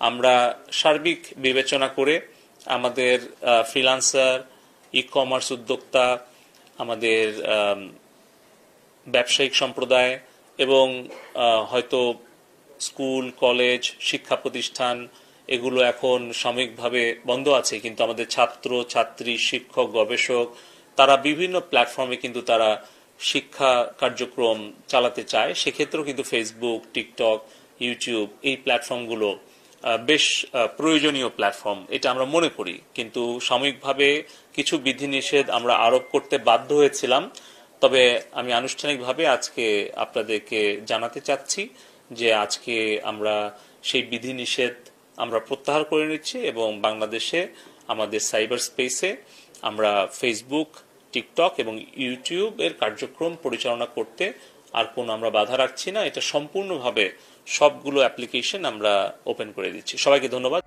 আমরা সার্বিক বিবেচনা করে আমাদের ফ্রিল্যান্সার, ই কমার্স উদ্যোক্তা, আমাদের ব্যবসায়িক সম্প্রদায় এবং হয়তো স্কুল, কলেজ, শিক্ষা প্রতিষ্ঠান এগুলো এখন সাময়িকভাবে বন্ধ আছে, কিন্তু আমাদের ছাত্র, ছাত্রী, শিক্ষক, গবেষক তারা বিভিন্ন প্ল্যাটফর্মে কিন্তু তারা শিক্ষা কার্যক্রম চালাতে চায়। সেক্ষেত্রেও কিন্তু ফেসবুক, টিকটক, ইউটিউব এই প্ল্যাটফর্মগুলো বেশ প্রয়োজনীয় প্ল্যাটফর্ম, এটা আমরা মনে করি। কিন্তু সাময়িকভাবে কিছু বিধিনিষেধ আমরা আরোপ করতে বাধ্য হয়েছিলাম। তবে আমি আনুষ্ঠানিকভাবে আজকে আপনাদেরকে জানাতে চাচ্ছি যে আজকে আমরা সেই বিধিনিষেধ আমরা প্রত্যাহার করে নিচ্ছি এবং বাংলাদেশে আমাদের সাইবার স্পেসে আমরা ফেসবুক, টিকটক এবং ইউটিউব এর কার্যক্রম পরিচালনা করতে আর কোনো আমরা বাধা রাখছি না। এটা সম্পূর্ণভাবে সবগুলো অ্যাপ্লিকেশন আমরা ওপেন করে দিচ্ছি। সবাইকে ধন্যবাদ।